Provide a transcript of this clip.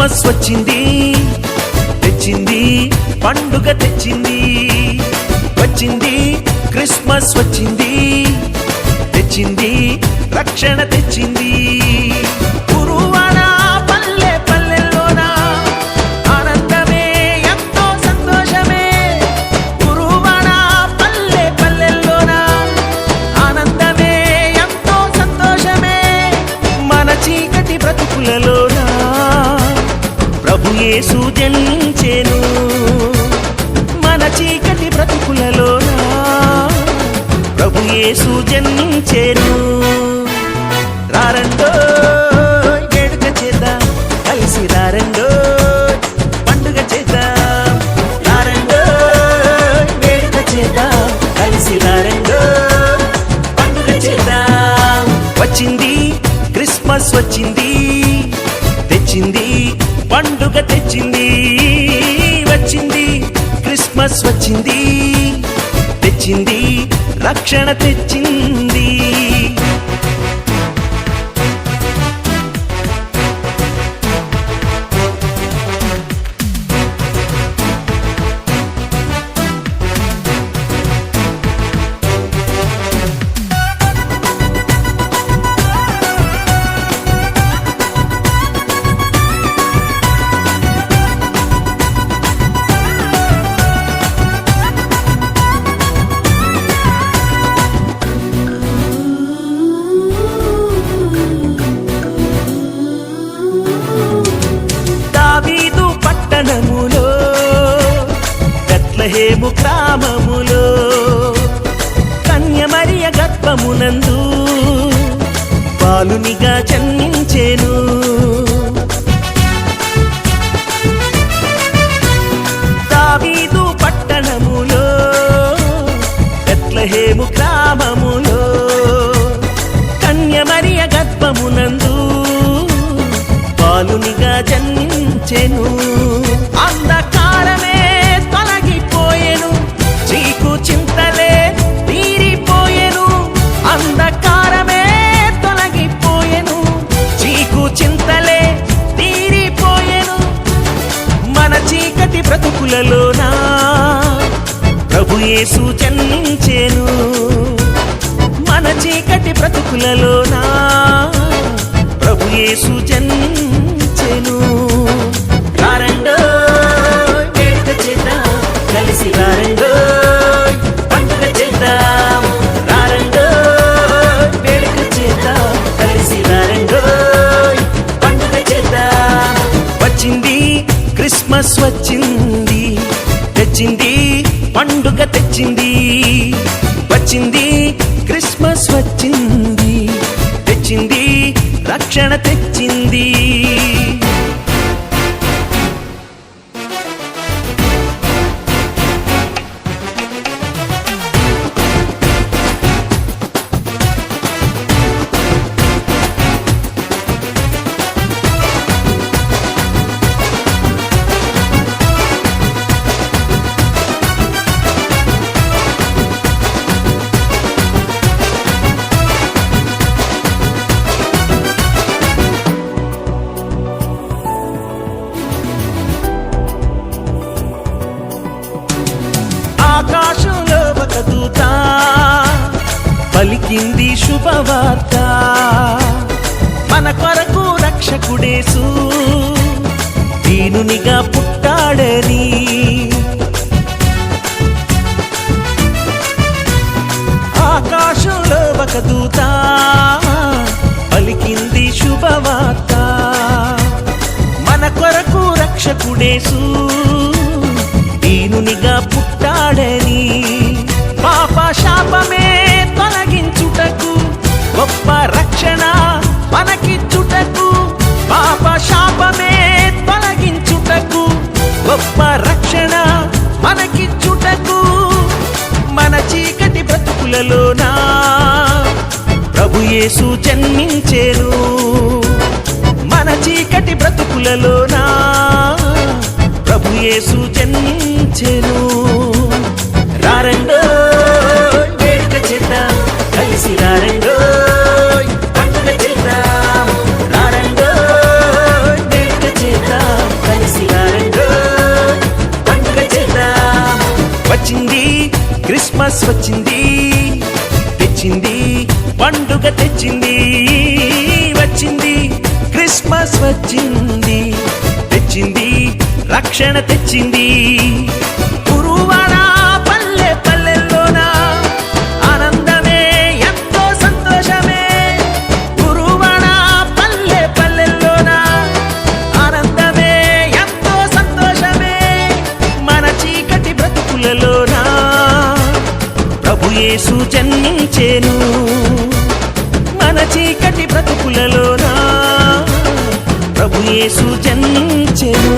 Christmas వచ్చింది తెచ్చింది పండుగ తెచ్చింది వచ్చింది క్రిస్మస్ వచ్చింది తెచ్చింది రక్షణ తెచ్చింది గురువాడ పల్లె పల్లెల్లోన ఆనందమే ఎంతో సంతోషమే గురువాడ పల్లె పల్లెల్లోన ఆనందమే ఎంతో సంతోషమే మన చీకటి బ్రతుకులలోన ప్రభు యేసు జన్మించెను మన చీకటి బ్రతుకులలోన ప్రభు యేసు జన్మించెను రారండో వేడుక చేద్దాం కలిసి రారండో పండుగ చేద్దాం రారండో వేడుక చేద్దాం కలిసి రారండో పండుగ చేద్దాం వచ్చింది క్రిస్మస్ వచ్చింది తెచ్చింది పండుగ తెచ్చింది వచ్చింది క్రిస్మస్ వచ్చింది తెచ్చింది రక్షణ తెచ్చింది బెత్లెహేము గ్రామములో కన్య మరియ గర్భమునందు బాలునిగా జన్మించెను దావీదు పట్టణములో బెత్లెహేము గ్రామములో కన్య మరియ గర్భమునందు బాలునిగా జన్మించెను అంధకారమే తొలగిపోయెను చీకు చింతలే తీరిపోయెను అంధకారమే తొలగిపోయెను చీకు చింతలే తీరిపోయెను మన చీకటి బ్రతుకులలోన ప్రభు యేసు జన్మించెను మన చీకటి బ్రతుకులలోన ప్రభు యేసు జన్మించెను రారండో వేడుక చేద్దాం కలిసి రారండో పండుగ చేద్దాం రారండో వేడుక చేద్దాం కలిసి రారండో పండుగ చేద్దాం వచ్చింది క్రిస్మస్ వచ్చింది తెచ్చింది పండుగ తెచ్చింది వచ్చింది క్రిస్మస్ వచ్చింది తెచ్చింది రక్షణ తెచ్చింది ఆకాశంలో ఒక దూత పలికింది శుభవార్త మన కొరకు రక్షకుడేసు దీనునిగా పుట్టాడని ఆకాశంలో ఒక దూత పలికింది శుభవార్త మన కొరకు రక్షకుడేసు దీనునిగా పుట్టాడని పాప శాపమే తొలగించుటకు గొప్ప రక్షణ మనకిచ్చుటకు పాప శాపమే తొలగించుటకు గొప్ప రక్షణ మనకిచ్చుటకు మన చీకటి బ్రతుకులలోన ప్రభు యేసు జన్మించెను మన చీకటి బ్రతుకులలోన ప్రభు యేసు జన్మించెను రారండో వేడుక చేద్దాం కలిసి రారండో పండుగ చేద్దాం రారండో వేడుక చేద్దాం పండుగ తెచ్చింది వచ్చింది క్రిస్మస్ వచ్చింది తెచ్చింది రక్షణ తెచ్చింది గురువాడ పల్లె పల్లెల్లోన ఆనందమే ఎంతో సంతోషమే గురువాడ పల్లె పల్లెల్లోన ఆనందమే ఎంతో సంతోషమే మన చీకటి బ్రతుకులలోన ప్రభు యేసు జన్మించెను మన చీకటి బ్రతుకులలోన ప్రభు యేసు జన్మించెను